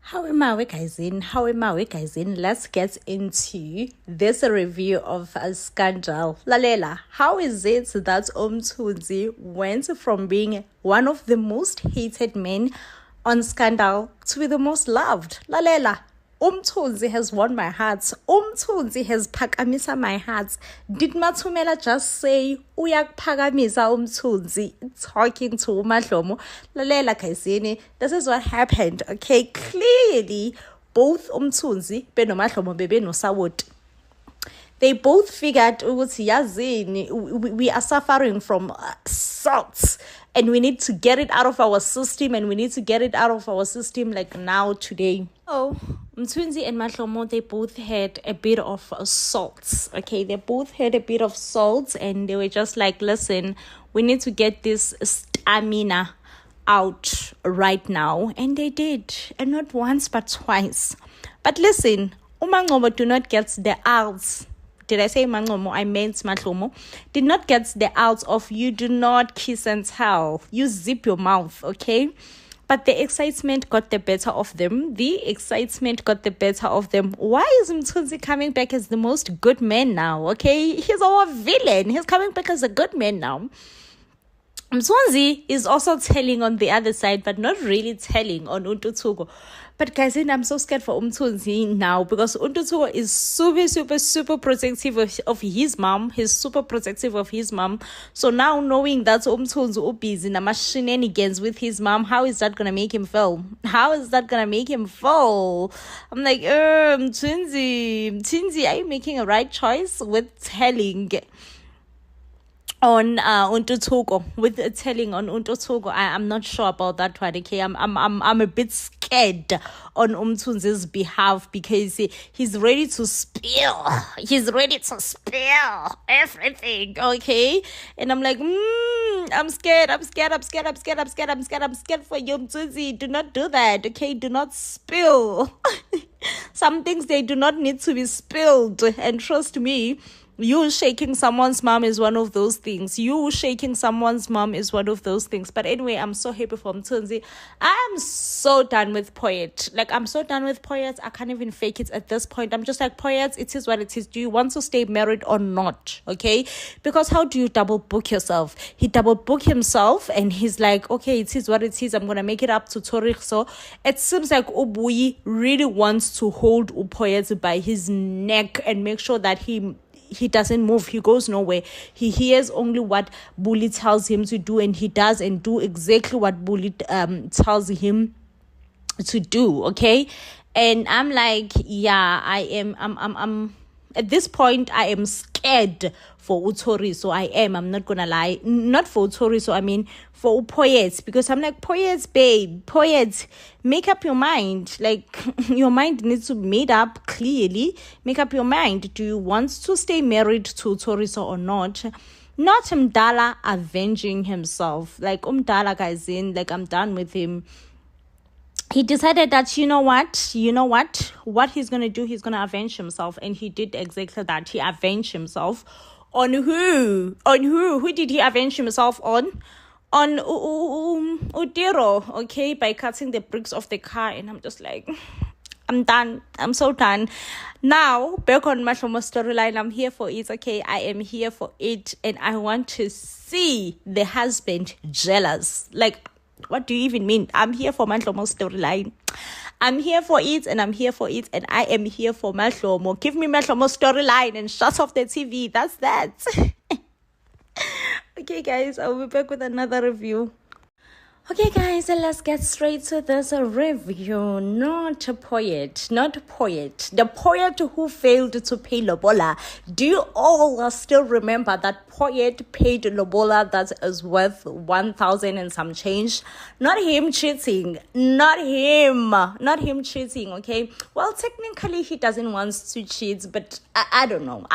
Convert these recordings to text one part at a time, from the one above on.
How am I, guys? Let's get into this review of a scandal. Lalela, how is it that Umthunzi went from being one of the most hated men on Scandal to be the most loved? Lalela, Umthunzi has won my heart. Umthunzi has phakamisa my heart. Did Mathumela just say uyakphakamisa Umthunzi talking to Umahlomo? Lalela Kaisini, this is what happened. Okay, clearly both Umthunzi benomahlomo bebe no sawot. They both figured we are suffering from salts and we need to get it out of our system like now, today. Oh, Mthunzi and Mahlomo, they both had a bit of salts. Okay, they both had a bit of salts and they were just like, listen, we need to get this stamina out right now. And they did, and not once but twice. But listen, Umangoma do not get the outs. Did I say Mangomo? I meant Mahlomo. Did not get the outs of you do not kiss and tell. You zip your mouth, okay? But the excitement got the better of them. Why is Mthunzi coming back as the most good man now, okay? He's our villain. He's coming back as a good man now. Mthunzi is also telling on the other side, but not really telling on Untuthuko. But guys, I'm so scared for Mthunzi now because Untuthuko is super protective of his mom. He's super protective of his mom. So now knowing that Mthunzi is busy in shenanigans with his mom, how is that gonna make him feel? I'm like, Mthunzi, are you making a right choice with telling on Untuthuko, with telling on Untuthuko? I'm not sure about that one. Okay, I'm a bit scared on Mthunzi's behalf because he's ready to spill. He's ready to spill everything. Okay, and I'm like, I'm scared for you, Mthunzi. Do not do that. Okay, do not spill. Some things, they do not need to be spilled, and trust me, you shaking someone's mom is one of those things. But anyway, I'm so happy for Mthunzi. I'm so done with Poet. I'm so done with Poet. I can't even fake it at this point. I'm just like, Poet, it is what it is. Do you want to stay married or not? Okay? Because how do you double book yourself? He double booked himself and he's like, okay, it is what it is. I'm going to make it up to Torik. So it seems like Ubui really wants to hold Upoyet by his neck and make sure that he doesn't move. He goes nowhere. He hears only what Bully tells him to do, and he does and do exactly what Bully tells him to do. Okay, and I'm like, yeah, I'm at this point, I am scared for Utoriso. I'm not gonna lie. Not for Utoriso, I mean for Poets. Because I'm like, Poets, babe, Poets, make up your mind. Like, your mind needs to be made up clearly. Make up your mind. Do you want to stay married to Utoriso or not? Not Mdala avenging himself. Like, Mdala, guys, I'm done with him. He decided that, you know what he's going to do, he's going to avenge himself. And he did exactly that. He avenged himself. On who? Who did he avenge himself on? On Udiro, okay, by cutting the bricks off the car. And I'm just like, I'm done. I'm so done. Now, back on Mahlomo storyline, I'm here for it, okay? I am here for it. And I want to see the husband jealous. Like, what do you even mean? I'm here for Mahlomo storyline. I'm here for it, and I am here for Mahlomo. Give me Mahlomo storyline and shut off the TV. That's that. Okay, guys, I'll be back with another review. Okay, guys, let's get straight to this review. Not Poet. The Poet who failed to pay Lobola. Do you all still remember that Poet paid Lobola that is worth 1,000 and some change? Not him cheating. Not him cheating, okay? Well, technically, he doesn't want to cheat, but I don't know,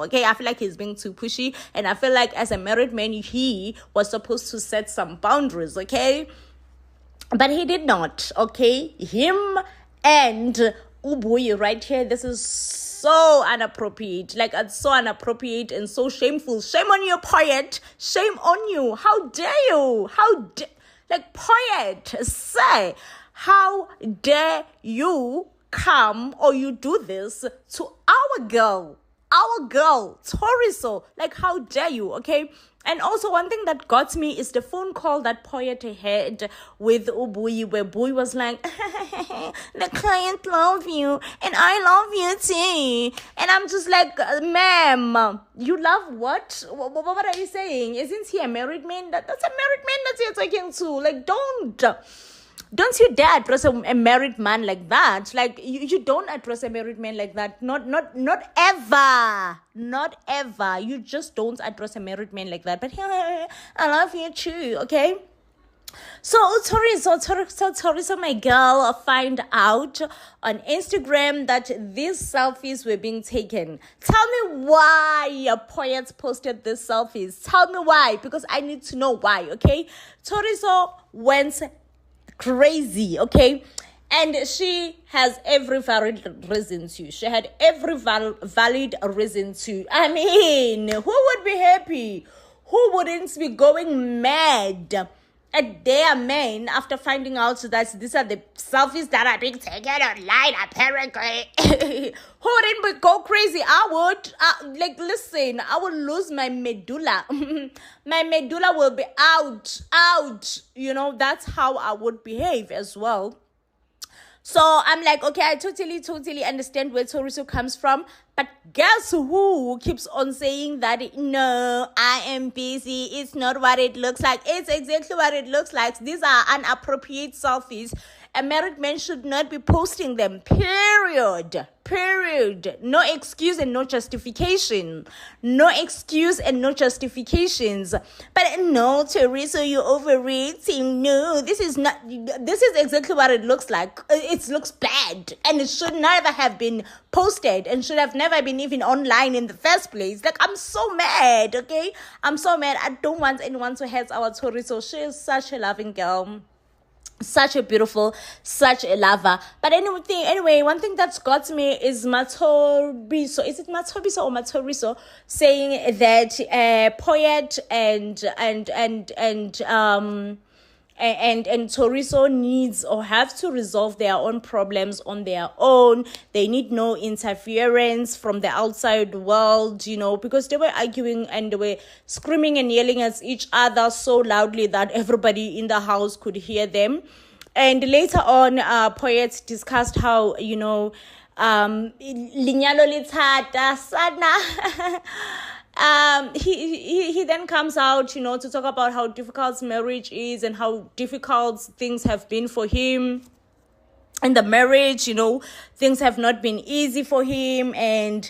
okay? I feel like he's being too pushy, and I feel like as a married man, he was supposed to set some boundaries, okay? But he did not, okay? Him and Ubuyi right here, this is so inappropriate. Like, it's so inappropriate and so shameful. Shame on you, Poet. Shame on you. How dare you? Like, poet, say, how dare you come or you do this to our girl, Toriso? Like, how dare you, okay? And also, one thing that got me is the phone call that Poet had with Ubui, where Bui was like, the client love you, and I love you too. And I'm just like, ma'am, you love what? What are you saying? Isn't he a married man? That's a married man that you're talking to. Like, don't you dare address a married man like that. Like, you don't address a married man like that. Not ever. You just don't address a married man like that. But yeah, I love you too, okay? So Toriso, my girl, find out on Instagram that these selfies were being taken. Tell me why Poet posted these selfies. Tell me why, because I need to know why, okay? Toriso went crazy, okay? And she has every valid reason to. She had every valid reason to. I mean, who would be happy? Who wouldn't be going mad at their man after finding out that these are the selfies that are being taken online, apparently? Who wouldn't go crazy? I would. Listen, I will lose my medulla. My medulla will be out. You know, that's how I would behave as well. So I'm like, okay, I totally understand where Toriso comes from. But guess who keeps on saying that, no, I am busy. It's not what it looks like. It's exactly what it looks like. These are inappropriate selfies. A married man should not be posting them. Period. No excuse and no justification. No excuse and no justifications. But no, Teresa, you're overreacting. No, this is exactly what it looks like. It looks bad. And it should never have been posted and should have never been even online in the first place. Like, I'm so mad, okay? I'm so mad. I don't want anyone to hate our Teresa. She is such a loving girl. Such a beautiful, such a lover. But anyway, one thing that's got me is Matoriso. Is it Matoriso or Matoriso saying that Poet and Toriso needs or have to resolve their own problems on their own. They need no interference from the outside world, you know, because they were arguing and they were screaming and yelling at each other so loudly that everybody in the house could hear them. And later on, Poet discussed how, you know, linyalo lithata sana. He then comes out, you know, to talk about how difficult marriage is and how difficult things have been for him in the marriage. You know, things have not been easy for him, and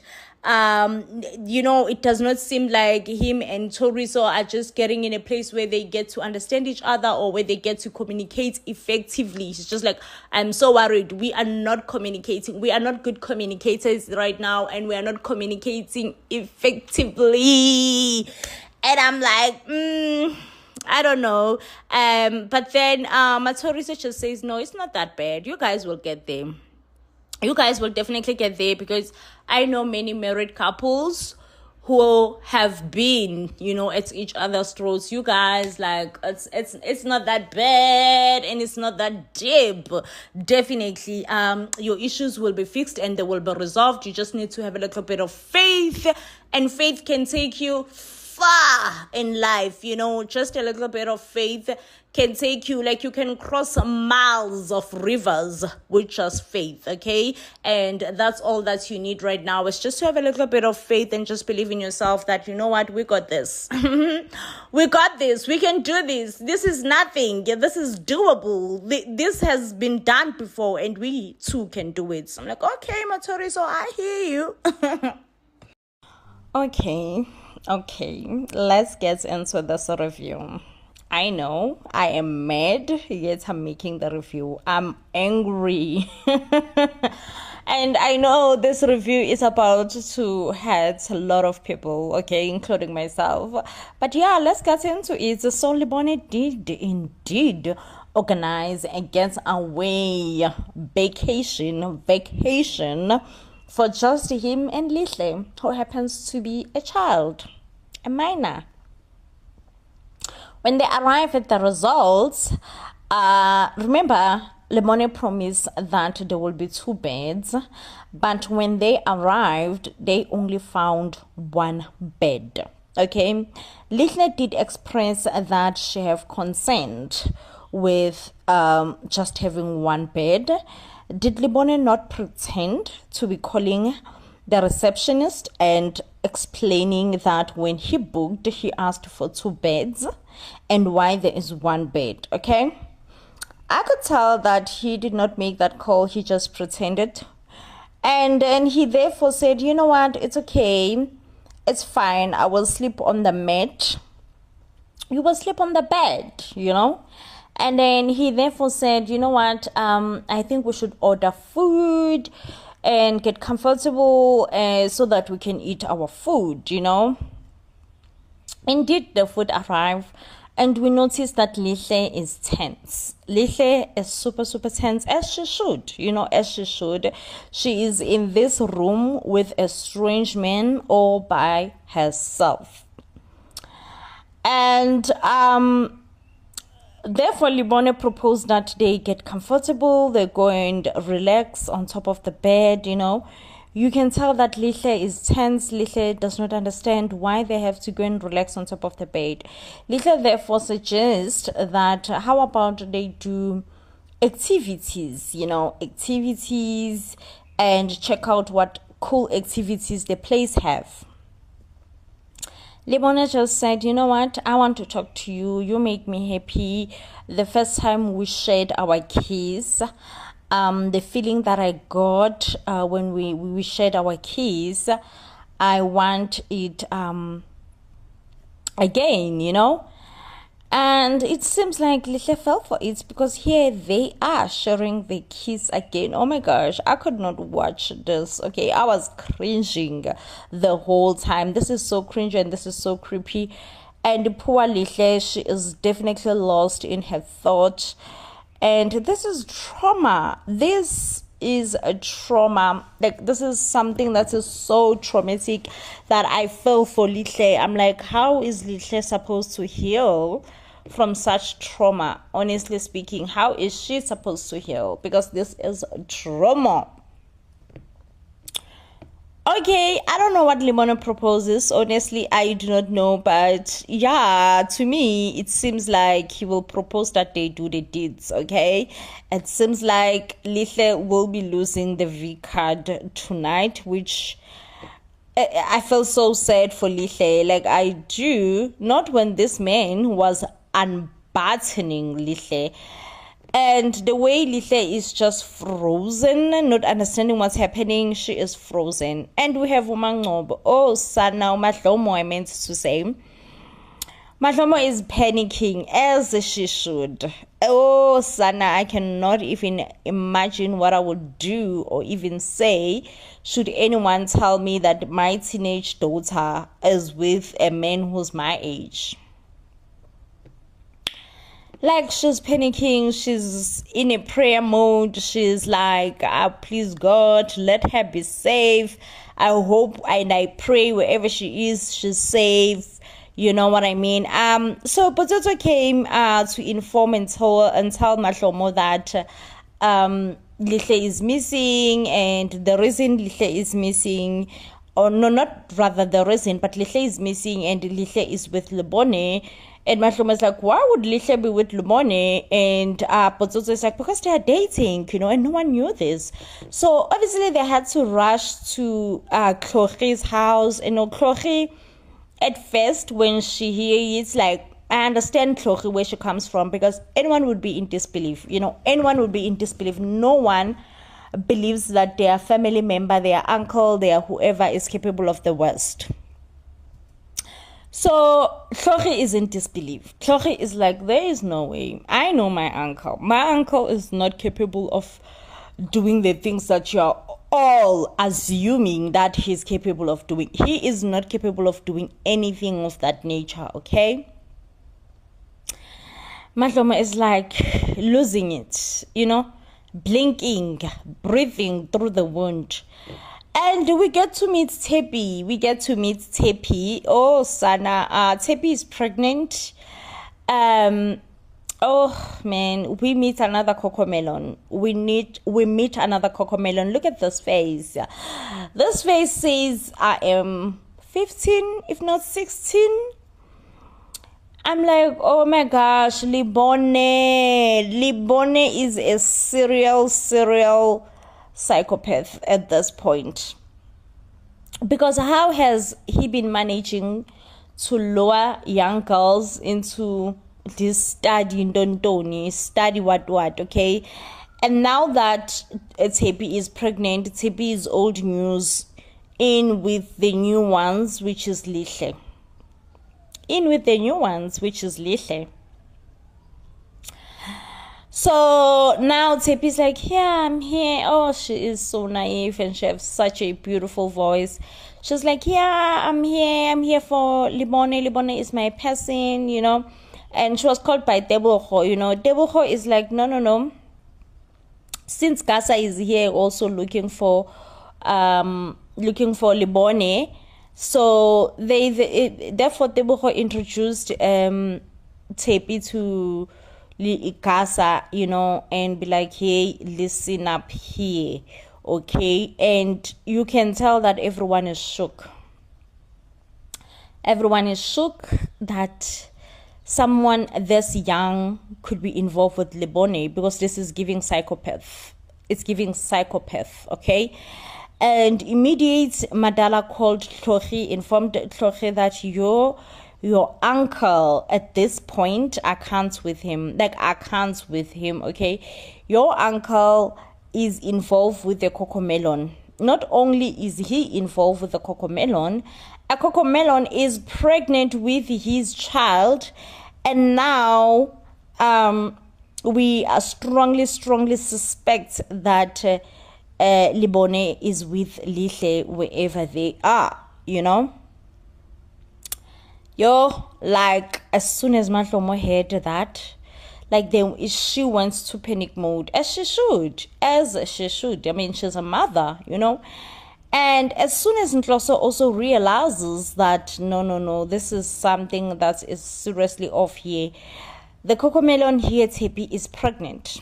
you know, it does not seem like him and Toriso are just getting in a place where they get to understand each other or where they get to communicate effectively. He's just like, I'm so worried. We are not communicating. We are not good communicators right now, and we are not communicating effectively. And I'm like, I don't know. But then Toriso just says, no, it's not that bad. You guys will get there. You guys will definitely get there, because I know many married couples who have been, you know, at each other's throats. You guys, like, it's not that bad and it's not that deep. Definitely, your issues will be fixed and they will be resolved. You just need to have a little bit of faith, and faith can take you far in life. You know, just a little bit of faith can take you, like, you can cross miles of rivers with just faith, okay? And that's all that you need right now, is just to have a little bit of faith and just believe in yourself that, you know what, we got this. We got this. We can do this. This is nothing. This is doable. This has been done before, and we too can do it. So I'm like, okay, Matori, so I hear you. Okay, let's get into this review. I know I am mad, yet I'm making the review. I'm angry. And I know this review is about to hurt a lot of people, okay, including myself. But yeah, let's get into it. So Libon did indeed organize and get away vacation for just him and Leth, who happens to be a child, a minor. When they arrive at the results, remember, Lemone promised that there will be 2 beds, but when they arrived, they only found 1 bed. Okay, Lethne did express that she have consent with just having 1 bed. Did Libon not pretend to be calling the receptionist and explaining that when he booked, he asked for 2 beds and why there is 1 bed? Okay, I could tell that he did not make that call, he just pretended. And then he therefore said, you know what, it's okay, it's fine, I will sleep on the mat, you will sleep on the bed, you know. And then he therefore said, you know what, I think we should order food and get comfortable so that we can eat our food, you know. Indeed, the food arrived, and we noticed that Lihle is tense. Lihle is super tense, as she should, you know, as she should. She is in this room with a strange man all by herself. And therefore, Libon proposed that they get comfortable, they go and relax on top of the bed, you know. You can tell that Lihle is tense. Lihle does not understand why they have to go and relax on top of the bed. Lihle therefore suggests that how about they do activities, you know, activities, and check out what cool activities the place have. Libon just said, you know what, I want to talk to you. You make me happy. The first time we shared our kiss, the feeling that I got when we shared our kiss, I want it again, you know. And it seems like Lihle fell for it, because here they are sharing the kiss again. Oh my gosh, I could not watch this. Okay, I was cringing the whole time. This is so cringy and this is so creepy. And poor Lihle, she is definitely lost in her thought. And this is trauma. This is a trauma. Like, this is something that is so traumatic that I feel for Lihle. I'm like, how is Lihle supposed to heal from such trauma? Honestly speaking, how is she supposed to heal? Because this is trauma. Okay, I don't know what Libon proposes. Honestly, I do not know. But yeah, to me, it seems like he will propose that they do the deeds, okay? It seems like Lihle will be losing the V card tonight, which I feel so sad for Lihle. Like, I do, not when this man was unbuttoning Lihle. And the way Lihle is just frozen, not understanding what's happening, she is frozen. And we have Umangcobo. Oh, Sana, Mahlomo, I meant to say. Mahlomo is panicking, as she should. Oh, Sana, I cannot even imagine what I would do or even say should anyone tell me that my teenage daughter is with a man who's my age. Like, she's panicking, she's in a prayer mode, she's like, please God, let her be safe. I hope and I pray wherever she is, she's safe. You know what I mean? So Potato came to inform and tell Mahlomo that Lihle is missing, and the reason Lihle is missing, or no, not rather the reason, but Lihle is missing and Lihle is with Libon. And Mahlomo is like, why would Lihle be with Libon? And Potsotso is like, because they are dating, you know, and no one knew this. So obviously they had to rush to Klochi's house. And Klochi, at first, when she hears, like, I understand Klochi, where she comes from, because anyone would be in disbelief. You know, anyone would be in disbelief. No one believes that their family member, their uncle, their whoever is capable of the worst. So Klochi is in disbelief. Klochi is like, there is no way. I know my uncle. My uncle is not capable of doing the things that you're all assuming that he's capable of doing. He is not capable of doing anything of that nature, okay? Mahlomo is like losing it, you know, blinking, breathing through the wound. And we get to meet Tepi. Oh, Sana. Tepi is pregnant. Oh man, we meet another cocomelon. We meet another cocomelon. Look at this face. This face says I am 15, if not 16. I'm like, oh my gosh, Libon is a serial psychopath at this point. Because how has he been managing to lure young girls into this study what, okay? And now that Tshepi is pregnant, Tshepi is old news, in with the new ones, which is Lihle. So now Tshepi's like, yeah, I'm here. Oh, she is so naive and she has such a beautiful voice. She's like, yeah, I'm here for Libone. Libone is my person, you know. And she was called by Tebogo, you know. Tebogo is like, no. Since Gasa is here also looking for Libone, so therefore Tebogo introduced Tshepi to Gasa, you know, and be like, hey, listen up here, okay? And you can tell that everyone is shook. Everyone is shook that someone this young could be involved with Libone, because this is giving psychopath. It's giving psychopath, okay? And immediate Madala called Tlhogi, informed Tlhogi that your uncle at this point, I can't with him, okay? Your uncle is involved with the cocomelon. Not only is he involved with the cocomelon, a cocomelon is pregnant with his child, and now we are strongly suspect that Libone is with Lihle wherever they are, you know. Like as soon as Matlomo heard that, like she went to panic mode, as she should. I mean, she's a mother, you know. And as soon as Ntloso also realizes that no, this is something that is seriously off here. The cocomelon here, Tshepi, is pregnant.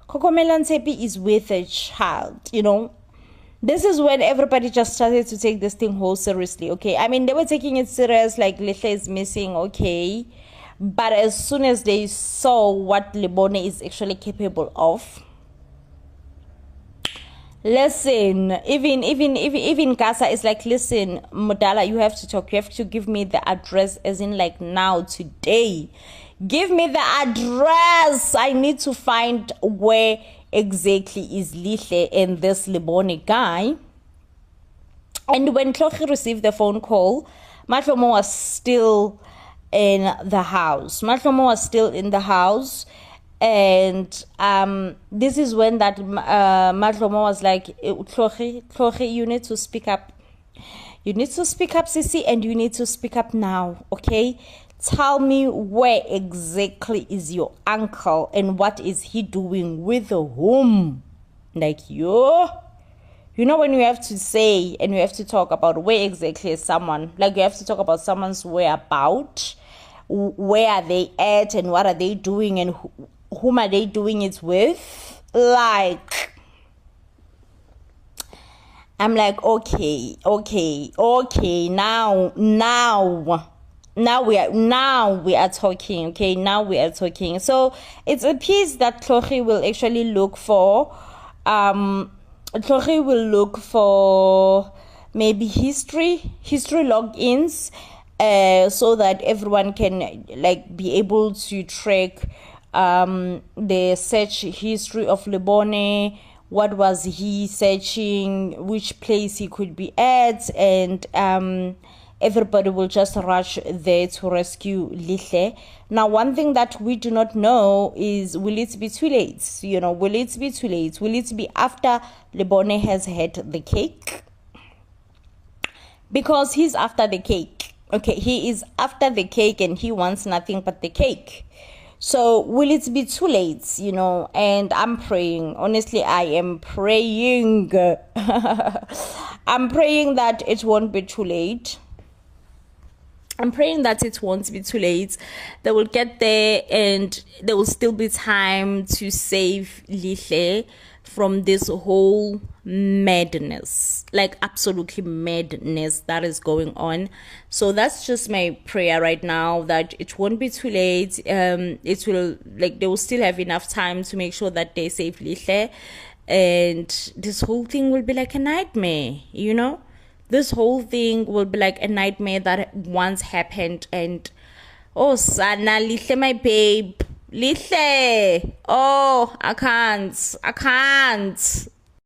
Cocomelon Tshepi is with a child, you know. This is when everybody just started to take this thing whole seriously, okay? I mean, they were taking it serious, like Lihle is missing, okay? But as soon as they saw what Libone is actually capable of, listen, even Gasa is like, listen, modala, you have to talk. You have to give me the address, as in like now, today. Give me the address. I need to find where exactly is Lihle and this Libone guy. And when Tlhogi received the phone call, Matlomo was still in the house. And this is when that Matlomo was like, Tlhogi, you need to speak up. You need to speak up, Sisi, and you need to speak up now, okay? Tell me where exactly is your uncle and what is he doing with whom? Like, you know, when you have to say and you have to talk about where exactly is someone, like you have to talk about someone's whereabouts, where are they at and what are they doing and whom are they doing it with? Like, I'm like, okay, now we are talking, okay? Now we are talking. So it's a piece that Tlhogi will actually look for. Tlhogi will look for maybe history logins, so that everyone can like be able to track the search history of Libone. What was he searching? Which place he could be at, and everybody will just rush there to rescue Lihle. Now, one thing that we do not know is, will it be too late? You know, will it be too late? Will it be after Libone has had the cake? Because he's after the cake. Okay, he is after the cake and he wants nothing but the cake. So will it be too late, you know? And I'm praying. Honestly, I am praying. I'm praying that it won't be too late. I'm praying that it won't be too late. They will get there and there will still be time to save Lihle from this whole madness, like absolutely madness that is going on. So that's just my prayer right now, that it won't be too late. It will, like, they will still have enough time to make sure that they save Lihle, and this whole thing will be like a nightmare, you know. This whole thing will be like a nightmare that once happened. And oh, Sana, Lihle, my babe, Lihle, oh, I can't.